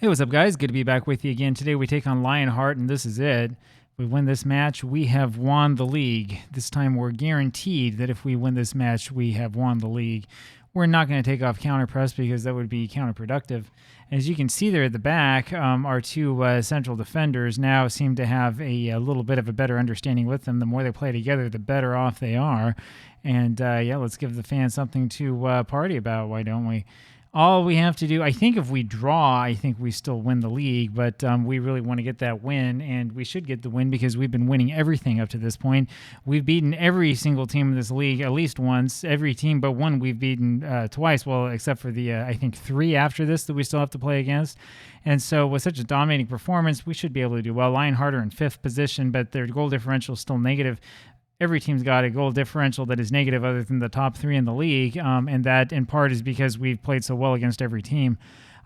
Hey, what's up, guys? Good to be back with you again. Today we take on Lionheart, and this is it. If we win this match, we have won the league. This time we're guaranteed that if we win this match, we have won the league. We're not going to take off counter press because that would be counterproductive. As you can see there at the back, our two central defenders now seem to have a little bit of a better understanding with them. The more they play together, the better off they are. And yeah, let's give the fans something to party about. Why don't we? All we have to do, I think if we draw, I think we still win the league, but we really want to get that win, and we should get the win because we've been winning everything up to this point. We've beaten every single team in this league at least once. Every team but one we've beaten twice, well, except for the, I think, three after this that we still have to play against. And so with such a dominating performance, we should be able to do well. Lionheart are in fifth position, but their goal differential is still negative. Every team's got a goal differential that is negative other than the top three in the league, and that in part is because we've played so well against every team.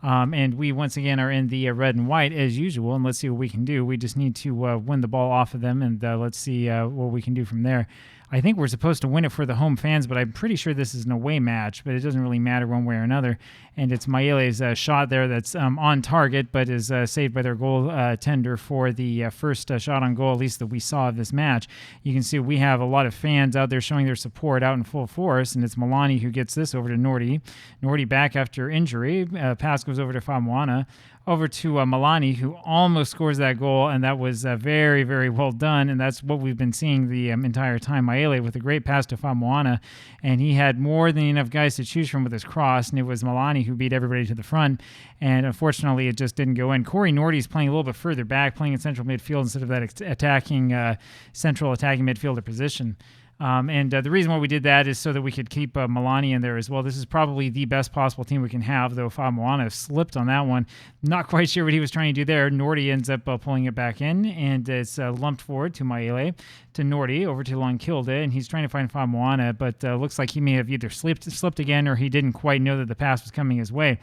And we once again are in the red and white as usual, and let's see what we can do. We just need to win the ball off of them, and let's see what we can do from there. I think we're supposed to win it for the home fans, but I'm pretty sure this is an away match, but it doesn't really matter one way or another. And it's Maele's shot there that's on target, but is saved by their goaltender for the first shot on goal, at least that we saw of this match. You can see we have a lot of fans out there showing their support out in full force, and it's Milani who gets this over to Nordi. Nordi back after injury. Pass goes over to Famuana. Over to Milani, who almost scores that goal, and that was very, very well done, and that's what we've been seeing the entire time. Maele with a great pass to Famuana, and he had more than enough guys to choose from with his cross, and it was Milani who beat everybody to the front, and unfortunately it just didn't go in. Corey Nordy's playing a little bit further back, playing in central midfield instead of that central attacking midfielder position. And the reason why we did that is so that we could keep Milani in there as well. This is probably the best possible team we can have, though Famuana slipped on that one. Not quite sure what he was trying to do there. Nordi ends up pulling it back in, and it's lumped forward to Maele, to Nordi, over to Lonkilde, and he's trying to find Famuana, but looks like he may have either slipped again or he didn't quite know that the pass was coming his way.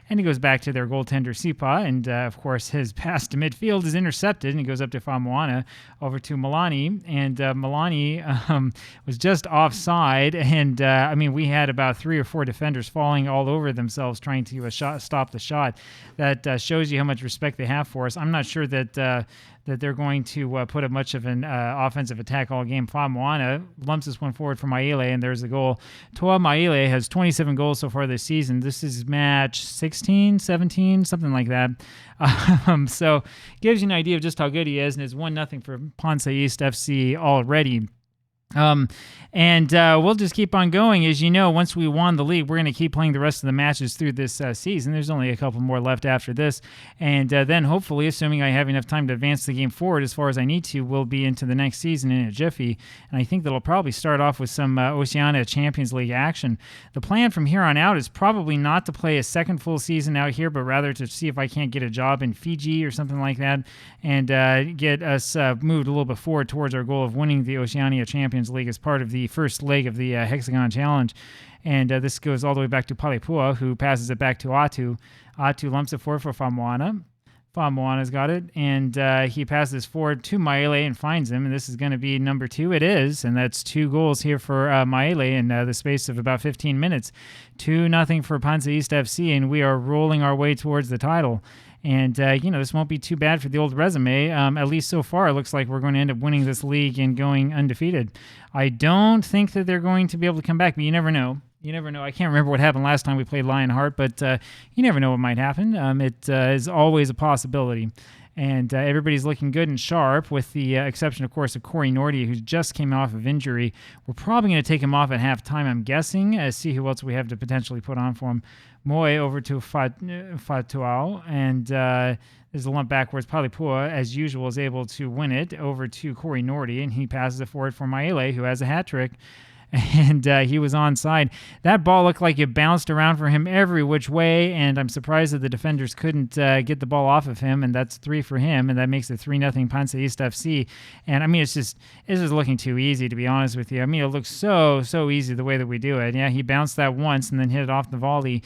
And he goes back to their goaltender, Sipa, and of course his pass to midfield is intercepted, and he goes up to Famuana, over to Milani, and Milani was just offside, and I mean, we had about 3 or 4 defenders falling all over themselves trying to stop the shot. That shows you how much respect they have for us. I'm not sure that they're going to put up much of an offensive attack all game. Famuana lumps this one forward for Maele, and there's the goal. Toa Maele has 27 goals so far this season. This is match 16, 17, something like that. So gives you an idea of just how good he is, and it's 1-0 for Ponce East FC already. And we'll just keep on going. As you know, once we won the league, we're going to keep playing the rest of the matches through this season. There's only a couple more left after this. And then hopefully, assuming I have enough time to advance the game forward as far as I need to, we'll be into the next season in a jiffy. And I think that'll probably start off with some Oceania Champions League action. The plan from here on out is probably not to play a second full season out here, but rather to see if I can't get a job in Fiji or something like that and get us moved a little bit forward towards our goal of winning the Oceania Champions League as part of the first leg of the Hexagon Challenge. And this goes all the way back to Palipua, who passes it back to Atu. Atu lumps it forward for Famuana. Famuana's got it, and he passes forward to Maele and finds him, and this is going to be number 2. It is, and that's 2 goals here for Maele in the space of about 15 minutes. 2-0 for Ponce East FC, and we are rolling our way towards the title. And, this won't be too bad for the old resume. At least so far, it looks like we're going to end up winning this league and going undefeated. I don't think that they're going to be able to come back, but you never know. You never know. I can't remember what happened last time we played Lionheart, but you never know what might happen. It is always a possibility. And everybody's looking good and sharp, with the exception, of course, of Corey Nordy, who just came off of injury. We're probably going to take him off at halftime, I'm guessing, see who else we have to potentially put on for him. Moy over to Fatuao, and there's a lump backwards. Palipua, as usual, is able to win it over to Corey Nordy, and he passes it forward for Maele, who has a hat trick. And he was onside. That ball looked like it bounced around for him every which way, and I'm surprised that the defenders couldn't get the ball off of him, and that's 3 for him, and that makes it 3-0 Ponce East FC. And I mean, it's just looking too easy, to be honest with you. I mean, it looks so easy the way that we do it. Yeah, he bounced that once and then hit it off the volley.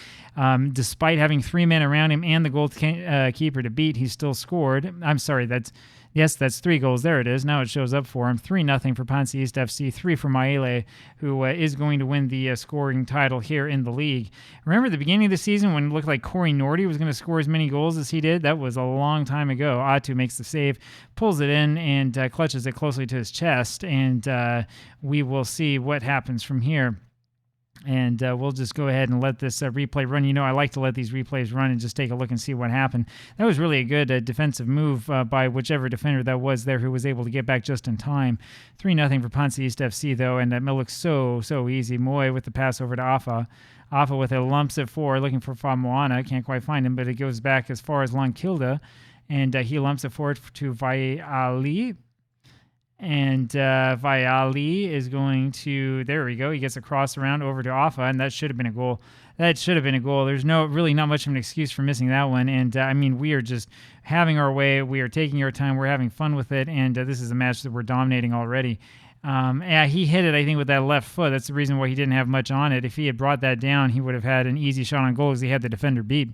Despite having 3 men around him and the goalkeeper to beat, he still scored. I'm sorry, that's Yes, that's 3 goals. There it is. Now it shows up for him. 3-0 for Ponce East FC, 3 for Maele, who is going to win the scoring title here in the league. Remember the beginning of the season when it looked like Corey Nordy was going to score as many goals as he did? That was a long time ago. Atu makes the save, pulls it in, and clutches it closely to his chest, and we will see what happens from here. And we'll just go ahead and let this replay run. You know, I like to let these replays run and just take a look and see what happened. That was really a good defensive move by whichever defender that was there who was able to get back just in time. 3-0 for Ponce East FC, though, and that looks so easy. Moy with the pass over to Afa. Afa with a lumps it forward, looking for Famoana. Can't quite find him, but it goes back as far as Lonkilde, and he lumps it forward to Vaiali. And Vaiali is going to, there we go. He gets a cross around over to Afa, and that should have been a goal. There's really not much of an excuse for missing that one. And I mean, we are just having our way. We are taking our time. We're having fun with it. And this is a match that we're dominating already. Yeah, he hit it, I think, with that left foot. That's the reason why he didn't have much on it. If he had brought that down, he would have had an easy shot on goal as he had the defender beat.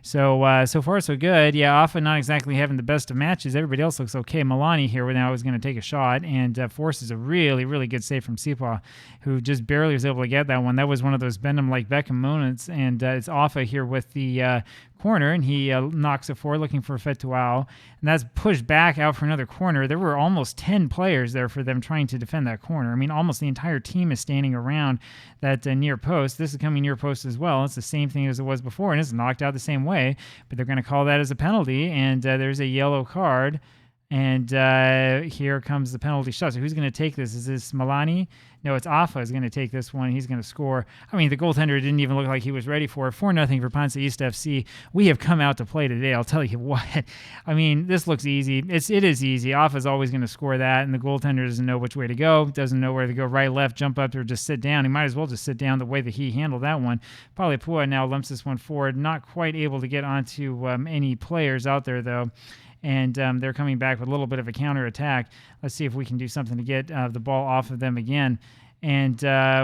So so far so good. Yeah, Afa not exactly having the best of matches. Everybody else looks okay. Milani here now is going to take a shot and forces a really good save from Sipa, who just barely was able to get that one. That was one of those bend 'em like Beckham moments, and it's Afa here with the corner, and he knocks it forward looking for Fetuao, and that's pushed back out for another corner. There were almost 10 players there for them trying to defend that corner. I mean, almost the entire team is standing around that near post. This is coming near post as well. It's the same thing as it was before, and it's knocked out the same way, but they're going to call that as a penalty, and there's a yellow card. And here comes the penalty shot. So who's going to take this? Is this Milani? No, it's Afa is going to take this one. He's going to score. I mean, the goaltender didn't even look like he was ready for it. 4-0 for Ponce East FC. We have come out to play today. I'll tell you what. I mean, this looks easy. It is easy. Afa is always going to score that, and the goaltender doesn't know which way to go, doesn't know where to go, right, left, jump up, or just sit down. He might as well just sit down the way that he handled that one. Palipua now lumps this one forward. Not quite able to get onto any players out there, though. And they're coming back with a little bit of a counterattack. Let's see if we can do something to get the ball off of them again. And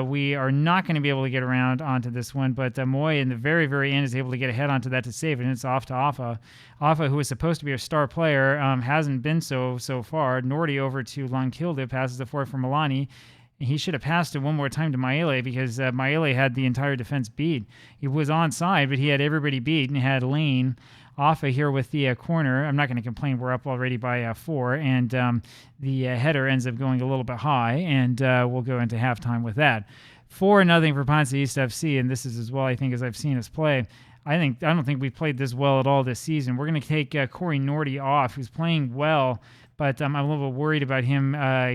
we are not going to be able to get around onto this one, but Moy in the very end is able to get a head onto that to save it, and it's off to Afa. Afa, who is supposed to be a star player, hasn't been so far. Nordy over to Lonkilde, passes the forward for Milani. He should have passed it one more time to Maele because Maele had the entire defense beat. He was onside, but he had everybody beat and had Lane. Afa here with the corner. I'm not going to complain. We're up already by 4, and the header ends up going a little bit high, and we'll go into halftime with that. 4-0 for Ponce East FC, and this is as well, I think, as I've seen us play. I don't think we've played this well at all this season. We're going to take Corey Nordy off, who's playing well, but I'm a little bit worried about him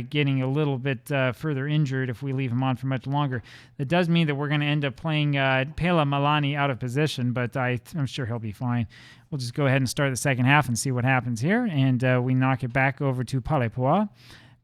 getting a little bit further injured if we leave him on for much longer. That does mean that we're going to end up playing Pela Milani out of position, but I'm sure he'll be fine. We'll just go ahead and start the second half and see what happens here, and we knock it back over to Palipua.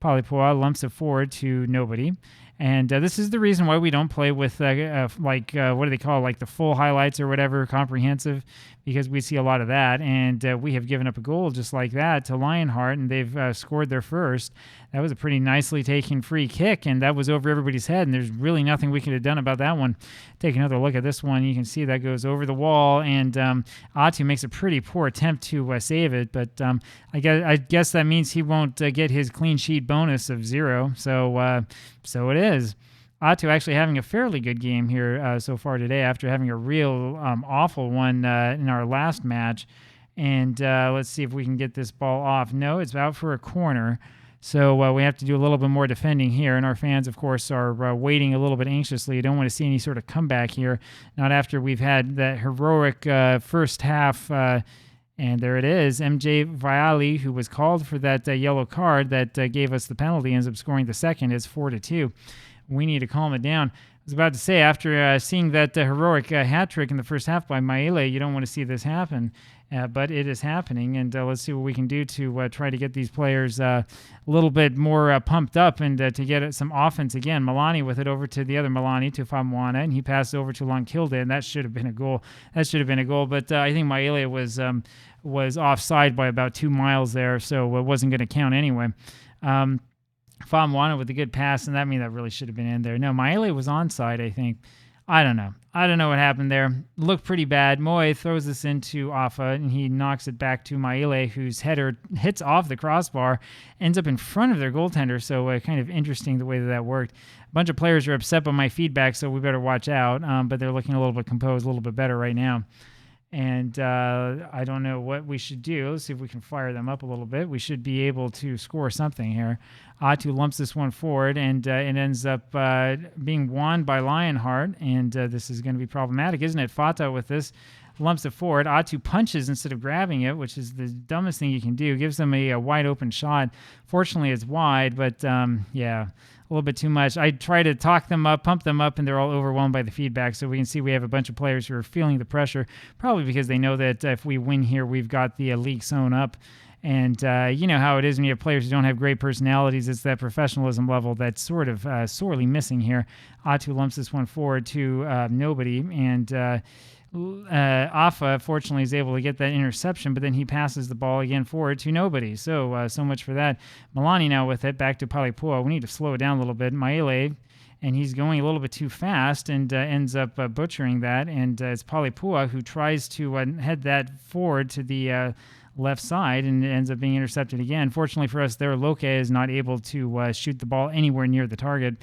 Palipua lumps it forward to nobody. And this is the reason why we don't play with, what do they call it, like the full highlights or whatever, comprehensive, because we see a lot of that. And we have given up a goal just like that to Lionheart, and they've scored their first. That was a pretty nicely taken free kick, and that was over everybody's head, and there's really nothing we could have done about that one. Take another look at this one. You can see that goes over the wall, and Atu makes a pretty poor attempt to save it, but I guess that means he won't get his clean sheet bonus of 0, so it is. Atu actually having a fairly good game here so far today after having a real awful one in our last match. And let's see if we can get this ball off. No, it's out for a corner. So we have to do a little bit more defending here. And our fans, of course, are waiting a little bit anxiously. You don't want to see any sort of comeback here. Not after we've had that heroic first half. And there it is. MJ Viali, who was called for that yellow card that gave us the penalty, ends up scoring the second. It's 4-2. We need to calm it down. I was about to say, after seeing that heroic hat trick in the first half by Maele, you don't want to see this happen. But it is happening, and let's see what we can do to try to get these players a little bit more pumped up and to get some offense again. Milani with it over to the other Milani, to Famuana, and he passed over to Lonkilde, and that should have been a goal. But I think Maele was offside by about 2 miles there, so it wasn't going to count anyway. Famuana with a good pass, and that really should have been in there. No, Maele was onside, I think. I don't know. I don't know what happened there. Looked pretty bad. Moy throws this into Afa, and he knocks it back to Maele, whose header hits off the crossbar, ends up in front of their goaltender. So kind of interesting the way that worked. A bunch of players are upset by my feedback, so we better watch out. But they're looking a little bit composed, a little bit better right now. And I don't know what we should do. Let's see if we can fire them up a little bit. We should be able to score something here. Atu lumps this one forward, and it ends up being won by Lionheart. And this is going to be problematic, isn't it? Fata with this lumps it forward. Atu punches instead of grabbing it, which is the dumbest thing you can do. Gives them a wide open shot. Fortunately, it's wide, but yeah, a little bit too much. I try to talk them up, pump them up, and they're all overwhelmed by the feedback. So we can see we have a bunch of players who are feeling the pressure, probably because they know that if we win here, we've got the league sewn up. And you know how it is when you have players who don't have great personalities. It's that professionalism level that's sort of sorely missing here. Atu lumps this one forward to nobody, and Afa, fortunately, is able to get that interception, but then he passes the ball again forward to nobody. So much for that. Milani now with it, back to Palipua. We need to slow it down a little bit. Maele, and he's going a little bit too fast and ends up butchering that. And it's Palipua who tries to head that forward to the left side, and it ends up being intercepted again. Fortunately for us there, Loke is not able to shoot the ball anywhere near the target.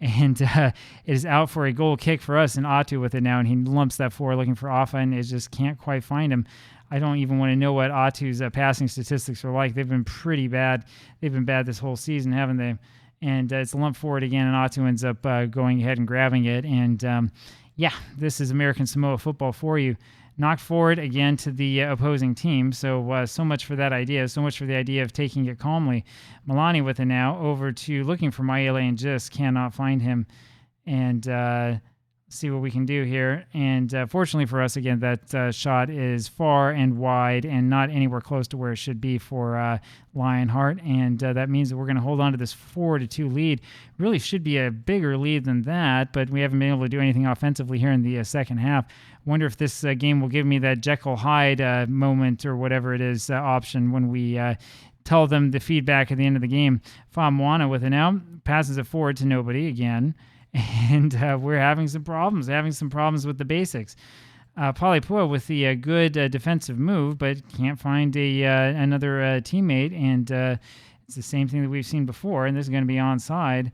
And it is out for a goal kick for us, and Atu with it now, and he lumps that forward looking for Afa, and it just can't quite find him. I don't even want to know what Atu's passing statistics are like. They've been pretty bad. They've been bad this whole season, haven't they? And it's a lump forward again, and Atu ends up going ahead and grabbing it. And yeah, this is American Samoa football for you. Knocked forward again to the opposing team. So much for that idea. So much for the idea of taking it calmly. Milani with it now over to looking for Maele and just cannot find him. And see what we can do here. And fortunately for us, again, that shot is far and wide and not anywhere close to where it should be for Lionheart. And that means that we're going to hold on to this 4-2 lead. Really should be a bigger lead than that, but we haven't been able to do anything offensively here in the second half. Wonder if this game will give me that Jekyll Hyde moment or whatever it is option when we tell them the feedback at the end of the game. Famwana with it now, passes it forward to nobody again. And we're having some problems with the basics. Palipua with the good defensive move, but can't find another teammate, and it's the same thing that we've seen before, and this is going to be onside.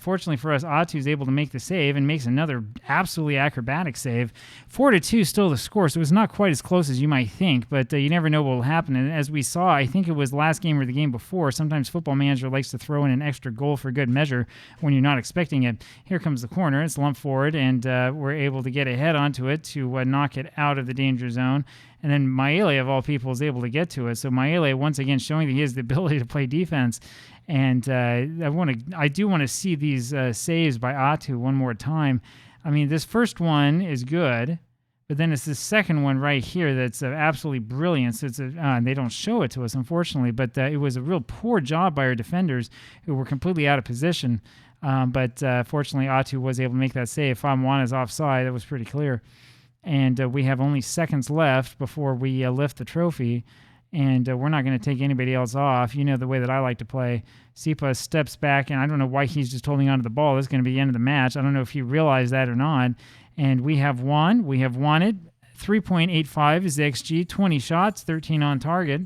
Fortunately for us, Atu is able to make the save and makes another absolutely acrobatic save. 4-2 still the score, so it's not quite as close as you might think, but you never know what will happen. And as we saw, I think it was last game or the game before, sometimes Football Manager likes to throw in an extra goal for good measure when you're not expecting it. Here comes the corner. It's lumped forward, and we're able to get a head onto it to knock it out of the danger zone. And then Maele, of all people, is able to get to it. So Maele, once again, showing that he has the ability to play defense. And I do want to see these saves by Atu one more time. I mean, this first one is good, but then it's the second one right here that's absolutely brilliant. So they don't show it to us, unfortunately, but it was a real poor job by our defenders who were completely out of position. But fortunately, Atu was able to make that save. Famwana is offside. That was pretty clear. And we have only seconds left before we lift the trophy. And we're not going to take anybody else off. You know the way that I like to play. Sipa steps back, and I don't know why he's just holding on to the ball. This is going to be the end of the match. I don't know if he realized that or not. And we have won. We have won it. 3.85 is the XG. 20 shots, 13 on target,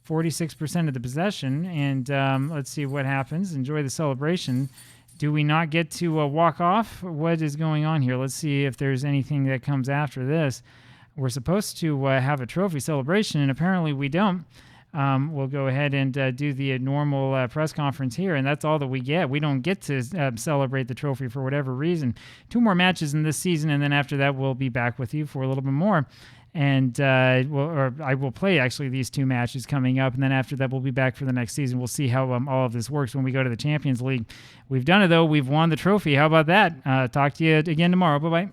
46% of the possession. And let's see what happens. Enjoy the celebration. Do we not get to walk off? What is going on here? Let's see if there's anything that comes after this. We're supposed to have a trophy celebration, and apparently we don't. We'll go ahead and do the normal press conference here, and that's all that we get. We don't get to celebrate the trophy for whatever reason. 2 more matches in this season, and then after that, we'll be back with you for a little bit more. And I will play actually these 2 matches coming up, and then after that, we'll be back for the next season. We'll see how all of this works when we go to the Champions League. We've done it, though. We've won the trophy. How about that? Talk to you again tomorrow. Bye-bye.